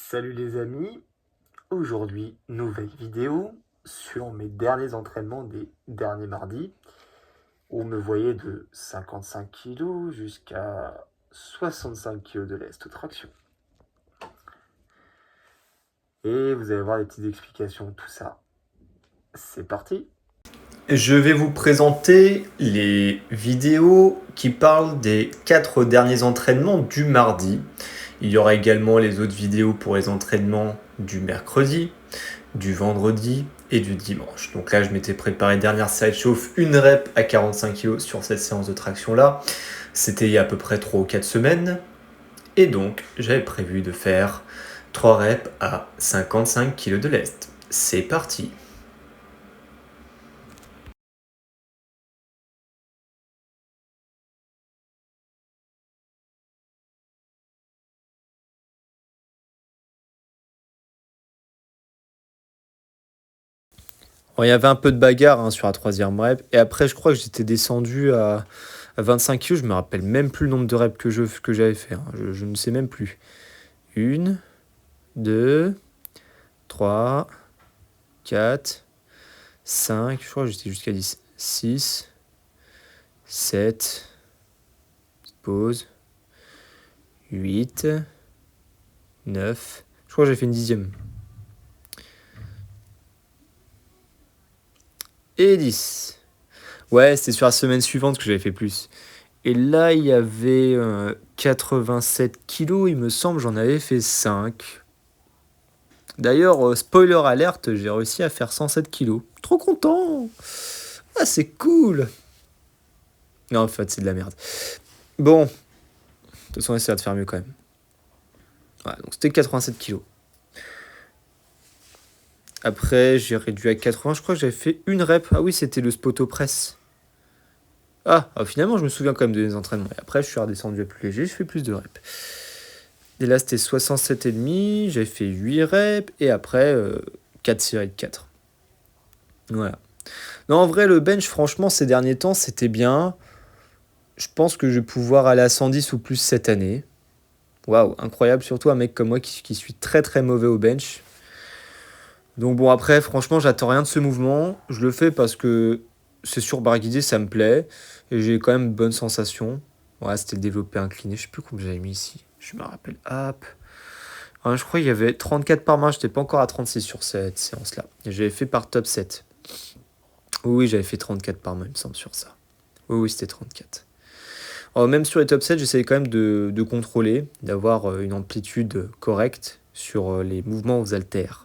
Salut les amis, aujourd'hui nouvelle vidéo sur mes derniers entraînements des derniers mardis où me voyez de 55 kg jusqu'à 65 kg de lest traction. Et vous allez voir les petites explications de tout ça. C'est parti. Je vais vous présenter les vidéos qui parlent des 4 derniers entraînements du mardi. Il y aura également les autres vidéos pour les entraînements du mercredi, du vendredi et du dimanche. Donc là, je m'étais préparé dernière série de chauffe, une rep à 45 kg sur cette séance de traction là. C'était il y a à peu près 3 ou 4 semaines. Et donc, j'avais prévu de faire 3 reps à 55 kg de lest. C'est parti. Bon, il y avait un peu de bagarre sur la troisième rep. Et après, je crois que j'étais descendu à 25 kg. Je me rappelle même plus le nombre de reps que j'avais fait. Je ne sais même plus. 1, 2, 3, 4, 5. Je crois que j'étais jusqu'à 10. 6, 7. Pause. 8, 9. Je crois que j'ai fait une dixième. Et 10. Ouais, c'était sur la semaine suivante que j'avais fait plus. Et là, il y avait 87 kilos, il me semble, j'en avais fait 5. D'ailleurs, spoiler alerte, j'ai réussi à faire 107 kilos. Trop content. Ah, c'est cool. Non, en fait, c'est de la merde. Bon, de toute façon, on essaiera de faire mieux quand même. Voilà, donc c'était 87 kilos. Après, j'ai réduit à 80. Je crois que j'avais fait une rep. Ah oui, c'était le spoto press. Finalement, je me souviens quand même de mes entraînements. Et après, je suis redescendu à plus léger, je fais plus de reps. Et là, c'était 67,5. J'avais fait 8 reps. Et après, 4 séries de 4. Voilà. Non, en vrai, le bench, franchement, ces derniers temps, c'était bien. Je pense que je vais pouvoir aller à 110 ou plus cette année. Waouh, incroyable. Surtout un mec comme moi qui suis très très mauvais au bench. Donc bon, après, franchement, j'attends rien de ce mouvement. Je le fais parce que c'est sur barre guidée, ça me plaît. Et j'ai quand même de bonnes sensations. Ouais, c'était le développé incliné. Je sais plus combien j'avais mis ici. Je me rappelle. Hop. Je crois qu'il y avait 34 par main. J'étais pas encore à 36 sur cette séance-là. Et j'avais fait par top 7. Oui, j'avais fait 34 par main, il me semble, sur ça. Oui, c'était 34. Alors, même sur les top 7, j'essayais quand même de contrôler, d'avoir une amplitude correcte sur les mouvements aux haltères.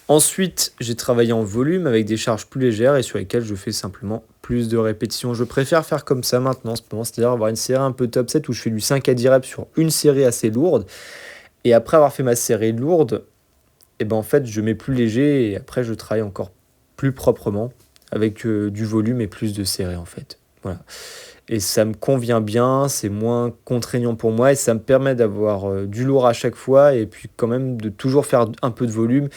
Ensuite, j'ai travaillé en volume avec des charges plus légères et sur lesquelles je fais simplement plus de répétitions. Je préfère faire comme ça maintenant, en ce moment, c'est-à-dire avoir une série un peu top 7 où je fais du 5 à 10 reps sur une série assez lourde. Et après avoir fait ma série lourde, en fait, je mets plus léger et après, je travaille encore plus proprement avec du volume et plus de séries en fait. Voilà. Et ça me convient bien, c'est moins contraignant pour moi et ça me permet d'avoir du lourd à chaque fois et puis quand même de toujours faire un peu de volume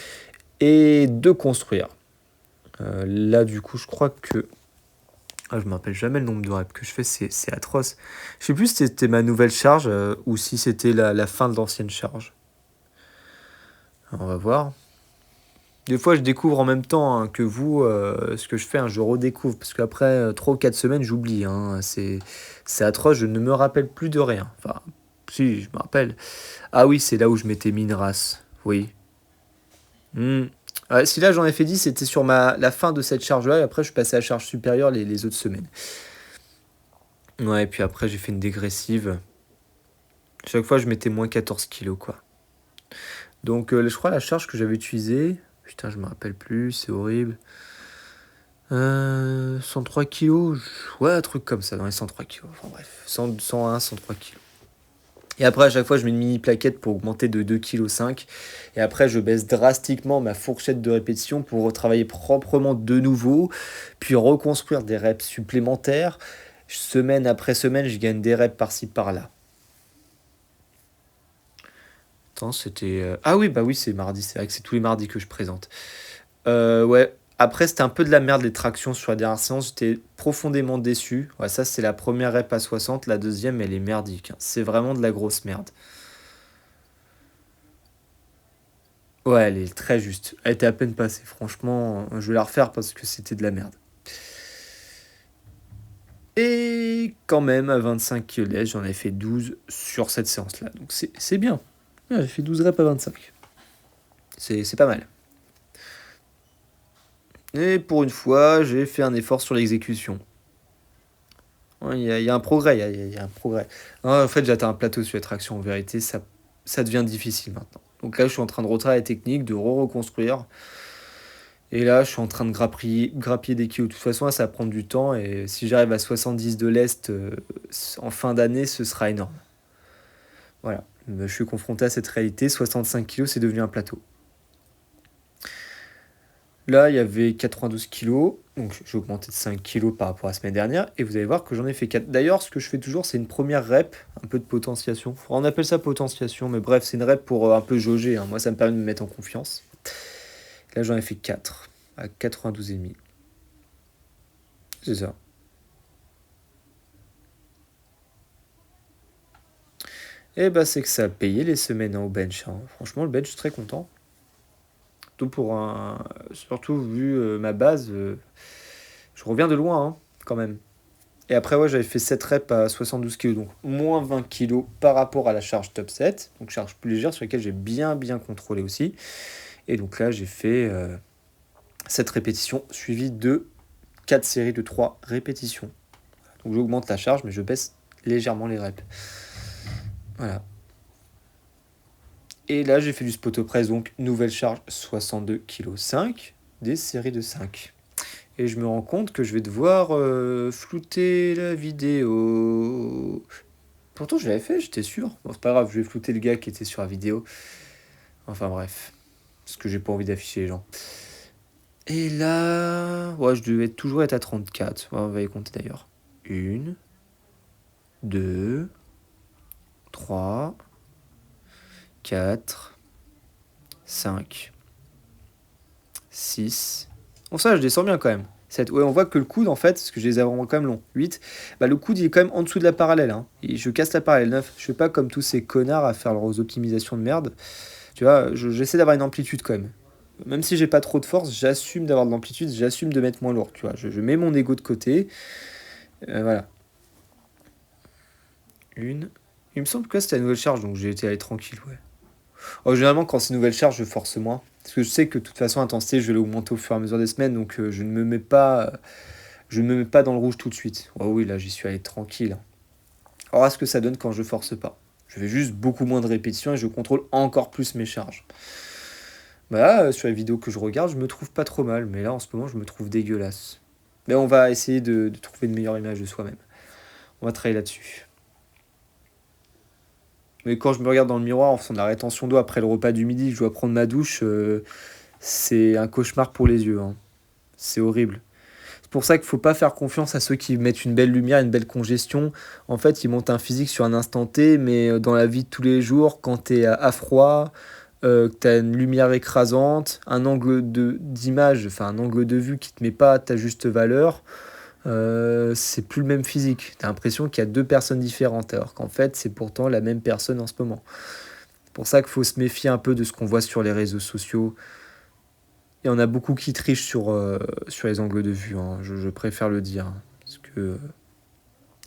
et de construire. Là, du coup, je crois que... je me rappelle jamais le nombre de reps que je fais, c'est atroce. Je sais plus si c'était ma nouvelle charge ou si c'était la fin de l'ancienne charge. Alors, on va voir. Des fois, je découvre en même temps que vous ce que je fais, je redécouvre. Parce qu'après 3 ou 4 semaines, j'oublie. C'est atroce, je ne me rappelle plus de rien. Enfin, si, je me rappelle. Ah oui, c'est là où je m'étais mis une race. Oui. Ouais, si là, j'en ai fait 10, c'était sur la fin de cette charge-là. Et après, je suis passé à la charge supérieure les autres semaines. Ouais, et puis après, j'ai fait une dégressive. Chaque fois, je mettais moins 14 kilos, quoi. Donc, je crois la charge que j'avais utilisée... Putain, je me rappelle plus, c'est horrible. 103 kilos, ouais, un truc comme ça, dans les 103 kilos. Enfin bref, 101, 103 kilos. Et après, à chaque fois, je mets une mini plaquette pour augmenter de 2,5 kg. Et après, je baisse drastiquement ma fourchette de répétition pour retravailler proprement de nouveau, puis reconstruire des reps supplémentaires. Semaine après semaine, je gagne des reps par-ci, par-là. Attends, c'était... Ah oui, bah oui, c'est mardi. C'est vrai que c'est tous les mardis que je présente. Ouais. Après, c'était un peu de la merde les tractions sur la dernière séance. J'étais profondément déçu. Ouais, ça, c'est la première rep à 60. La deuxième, elle est merdique, hein. C'est vraiment de la grosse merde. Ouais, elle est très juste. Elle était à peine passée. Franchement, je vais la refaire parce que c'était de la merde. Et quand même, à 25 kg, j'en ai fait 12 sur cette séance-là. Donc c'est bien. Ouais, j'ai fait 12 reps à 25. C'est pas mal. Et pour une fois, j'ai fait un effort sur l'exécution. Ouais, il y a un progrès, il y a un progrès. Non, en fait, j'atteins un plateau sur les tractions. En vérité, ça devient difficile maintenant. Donc là, je suis en train de retravailler la technique, de reconstruire. Et là, je suis en train de grappiller des kilos. De toute façon, là, ça va prendre du temps. Et si j'arrive à 70 de l'Est en fin d'année, ce sera énorme. Voilà. Je suis confronté à cette réalité. 65 kilos, c'est devenu un plateau. Là, il y avait 92 kilos, donc j'ai augmenté de 5 kilos par rapport à la semaine dernière, et vous allez voir que j'en ai fait 4. D'ailleurs, ce que je fais toujours, c'est une première rep, un peu de potentiation. On appelle ça potentiation, mais bref, c'est une rep pour un peu jauger, hein. Moi, ça me permet de me mettre en confiance. Là, j'en ai fait 4, à 92,5. C'est ça. Et bah, c'est que ça a payé les semaines au bench, hein. Franchement, le bench, je suis très content. Surtout vu ma base, je reviens de loin, hein, quand même. Et après, ouais, j'avais fait 7 reps à 72 kg, donc moins 20 kg par rapport à la charge top 7, donc charge plus légère sur laquelle j'ai bien contrôlé aussi. Et donc là, j'ai fait 7 répétitions suivies de 4 séries de 3 répétitions. Donc j'augmente la charge, mais je baisse légèrement les reps. Voilà. Et là, j'ai fait du spot press, donc nouvelle charge 62,5 kg, des séries de 5. Et je me rends compte que je vais devoir flouter la vidéo. Pourtant, je l'avais fait, j'étais sûr. Bon, c'est pas grave, je vais flouter le gars qui était sur la vidéo. Enfin bref, parce que j'ai pas envie d'afficher les gens. Et là, ouais, je devais toujours être à 34. Ouais, on va y compter d'ailleurs. 1, 2, 3, 4, 5, 6. Bon, ça, je descends bien quand même. 7. Ouais, on voit que le coude, en fait, parce que je les ai vraiment quand même longs. 8. Bah, le coude, il est quand même en dessous de la parallèle, hein. Et je casse la parallèle. 9. Je fais pas comme tous ces connards à faire leurs optimisations de merde. Tu vois, j'essaie d'avoir une amplitude quand même. Même si j'ai pas trop de force, j'assume d'avoir de l'amplitude, j'assume de mettre moins lourd, tu vois. Je mets mon ego de côté. Voilà. Une. Il me semble que c'était la nouvelle charge, donc j'ai été allé tranquille, ouais. Oh, généralement, quand c'est une nouvelle charge, je force moins. Parce que je sais que de toute façon, l'intensité, je vais l'augmenter au fur et à mesure des semaines, donc je ne me mets pas dans le rouge tout de suite. Oh oui, là, j'y suis allé tranquille. Alors, voilà ce que ça donne quand je force pas. Je fais juste beaucoup moins de répétitions et je contrôle encore plus mes charges. Bah là, sur les vidéos que je regarde, je me trouve pas trop mal, mais là en ce moment je me trouve dégueulasse. Mais on va essayer de trouver une meilleure image de soi-même. On va travailler là-dessus. Mais quand je me regarde dans le miroir en faisant de la rétention d'eau après le repas du midi, je dois prendre ma douche, c'est un cauchemar pour les yeux, hein. C'est horrible. C'est pour ça qu'il ne faut pas faire confiance à ceux qui mettent une belle lumière, une belle congestion. En fait, ils montent un physique sur un instant T, mais dans la vie de tous les jours, quand tu es à froid, que tu as une lumière écrasante, un angle d'image, enfin un angle de vue qui te met pas à ta juste valeur, c'est plus le même physique. Tu as l'impression qu'il y a deux personnes différentes, alors qu'en fait, c'est pourtant la même personne en ce moment. C'est pour ça qu'il faut se méfier un peu de ce qu'on voit sur les réseaux sociaux. Il y en a beaucoup qui trichent sur les angles de vue, hein. Je préfère le dire, hein, parce que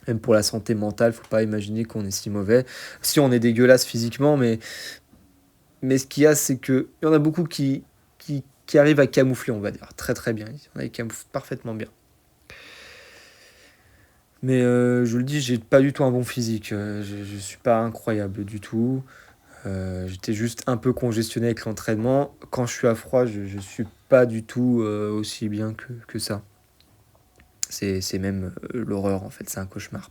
même pour la santé mentale, faut pas imaginer qu'on est si mauvais. Si on est dégueulasse physiquement, mais ce qu'il y a, c'est qu'il y en a beaucoup qui arrivent à camoufler, on va dire, très très bien. Il y en a qui camouflent parfaitement bien. Mais je le dis, j'ai pas du tout un bon physique. Je suis pas incroyable du tout. J'étais juste un peu congestionné avec l'entraînement. Quand je suis à froid, je suis pas du tout aussi bien que ça. C'est même l'horreur en fait, c'est un cauchemar.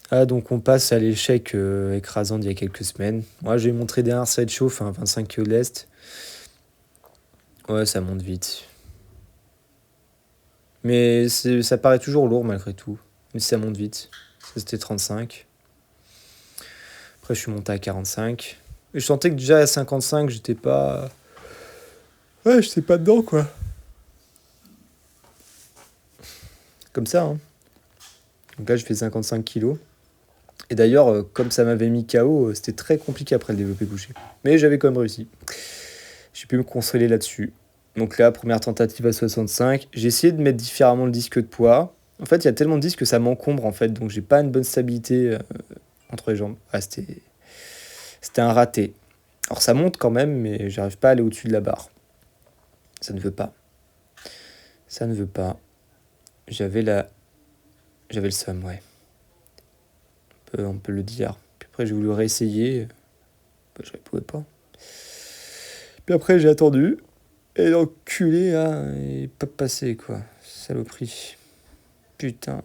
Ah, donc on passe à l'échec écrasant d'il y a quelques semaines. Moi, j'ai montré derrière, ça va être chaud, enfin 25 kg de lest. Ouais, ça monte vite. Mais ça paraît toujours lourd malgré tout. Mais ça monte vite. Ça, c'était 35. Après, je suis monté à 45. Et je sentais que déjà à 55, j'étais pas... Ouais, j'étais pas dedans, quoi. Comme ça, hein. Donc là, je fais 55 kilos. Et d'ailleurs, comme ça m'avait mis KO, c'était très compliqué après le développé couché. Mais j'avais quand même réussi. J'ai pu me consoler là-dessus. Donc là, première tentative à 65. J'ai essayé de mettre différemment le disque de poids. En fait, il y a tellement de disques que ça m'encombre, en fait. Donc, j'ai pas une bonne stabilité entre les jambes. Ah, c'était un raté. Alors, ça monte quand même, mais j'arrive pas à aller au-dessus de la barre. Ça ne veut pas. Ça ne veut pas. J'avais le seum, ouais. On peut le dire. Puis après, j'ai voulu réessayer. Je ne pouvais pas. Puis après, j'ai attendu. Et l'enculé, là, il n'est pas passé, quoi. Saloperie. Putain.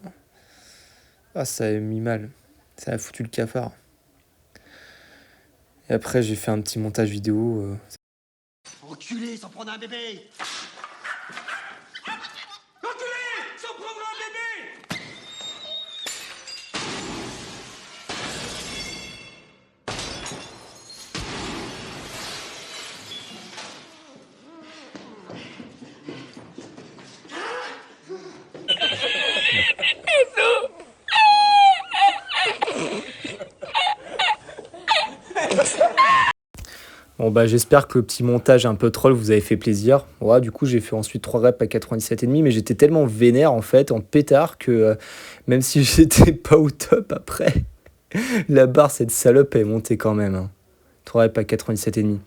Ah, ça a mis mal. Ça a foutu le cafard. Et après, j'ai fait un petit montage vidéo. Enculé, sans prendre un bébé! Enculé, sans prendre un bébé! Bon, bah, j'espère que le petit montage un peu troll vous avait fait plaisir. Ouais, du coup, j'ai fait ensuite 3 reps à 97,5, mais j'étais tellement vénère, en fait, en pétard, que même si j'étais pas au top après, la barre, cette salope, elle est montée quand même. Hein. 3 reps à 97,5.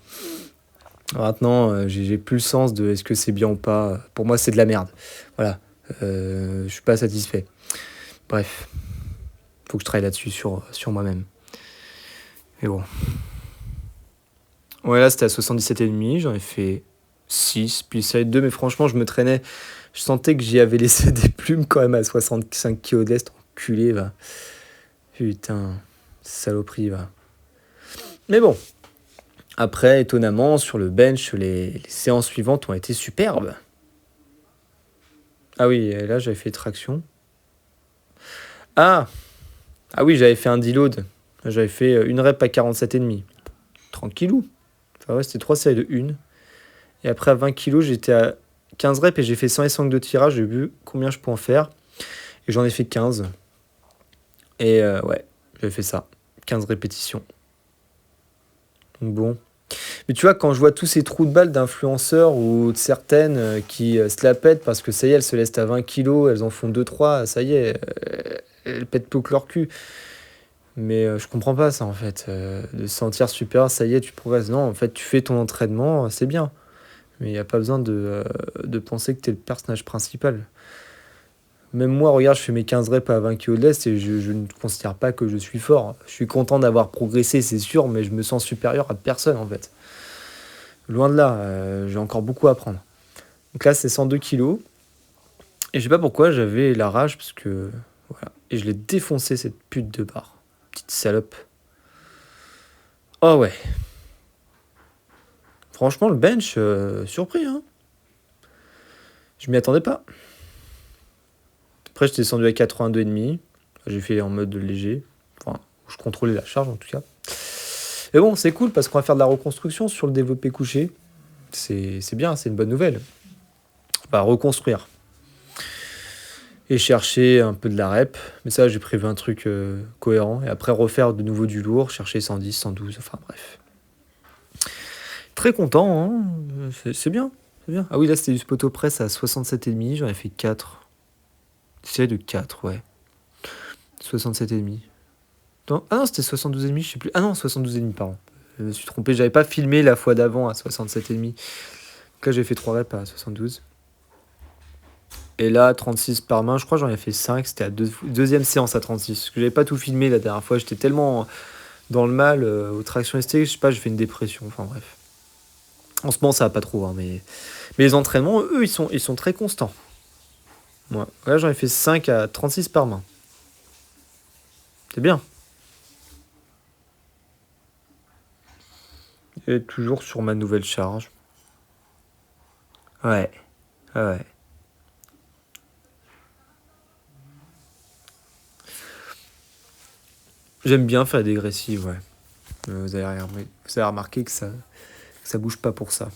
Maintenant, j'ai plus le sens de est-ce que c'est bien ou pas. Pour moi, c'est de la merde. Voilà. Je suis pas satisfait. Bref. Faut que je travaille là-dessus sur moi-même. Mais bon. Ouais, là, c'était à 77,5. J'en ai fait 6. Puis ça va être 2. Mais franchement, je me traînais. Je sentais que j'y avais laissé des plumes quand même à 65 kg de lest. Enculé, va. Putain. Saloperie, va. Mais bon. Après, étonnamment, sur le bench, les séances suivantes ont été superbes. Ah oui, et là, j'avais fait traction. Ah oui, j'avais fait un deload. J'avais fait une rep à 47,5. Tranquillou. Enfin ouais, c'était 3 séries de 1. Et après, à 20 kg, j'étais à 15 reps et j'ai fait 100 et 5 de tirage. J'ai vu combien je peux en faire. Et j'en ai fait 15. Et ouais, j'avais fait ça. 15 répétitions. Donc bon. Mais tu vois, quand je vois tous ces trous de balles d'influenceurs ou de certaines qui se la pètent parce que ça y est, elles se laissent à 20 kilos, elles en font 2-3, ça y est, elles pètent plus que leur cul. Mais je comprends pas ça en fait. De se sentir supérieur, ça y est, tu progresses. Non, en fait, tu fais ton entraînement, c'est bien. Mais il n'y a pas besoin de penser que tu es le personnage principal. Même moi, regarde, je fais mes 15 reps à 20 kg de lest et je ne considère pas que je suis fort. Je suis content d'avoir progressé, c'est sûr, mais je me sens supérieur à personne en fait. Loin de là, j'ai encore beaucoup à apprendre. Donc là, c'est 102 kilos. Et je sais pas pourquoi, j'avais la rage parce que. Voilà. Et je l'ai défoncé cette pute de barre. Petite salope. Oh ouais. Franchement, le bench, surpris, hein. Je m'y attendais pas. Après, j'étais descendu à 82,5. J'ai fait en mode léger. Enfin, je contrôlais la charge en tout cas. Mais bon, c'est cool parce qu'on va faire de la reconstruction sur le développé couché. C'est bien, c'est une bonne nouvelle. On va reconstruire. Et chercher un peu de la rep. Mais ça, j'ai prévu un truc cohérent. Et après, refaire de nouveau du lourd, chercher 110, 112, enfin bref. Très content, hein. C'est bien, c'est bien. Ah oui, là, c'était du spoto press à 67,5. J'en ai fait 4. C'est de 4, ouais. 67,5. Non, ah non, c'était 72,5, je sais plus. Ah non, 72,5, pardon. Je me suis trompé, j'avais pas filmé la fois d'avant à 67,5. Donc là, j'ai fait 3 reps à 72. Et là, 36 par main, je crois que j'en ai fait 5. C'était à deuxième séance à 36. Parce que j'avais pas tout filmé la dernière fois. J'étais tellement dans le mal aux tractions ST, je sais pas, j'ai fait une dépression. Enfin bref. En ce moment, ça va pas trop. Hein, mais les entraînements, eux, ils sont très constants. Moi, là, j'en ai fait 5 à 36 par main. C'est bien. Et toujours sur ma nouvelle charge. Ouais. Ouais. J'aime bien faire des dégressives, ouais. Vous avez remarqué que ça bouge pas pour ça.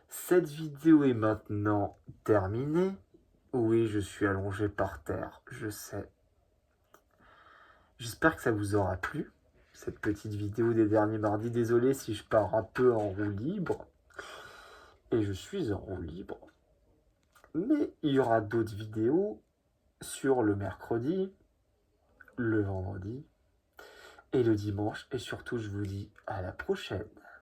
Cette vidéo est maintenant terminée. Oui, je suis allongé par terre, je sais. J'espère que ça vous aura plu, cette petite vidéo des derniers mardis. Désolé si je pars un peu en roue libre. Et je suis en roue libre. Mais il y aura d'autres vidéos sur le mercredi, le vendredi et le dimanche. Et surtout, je vous dis à la prochaine.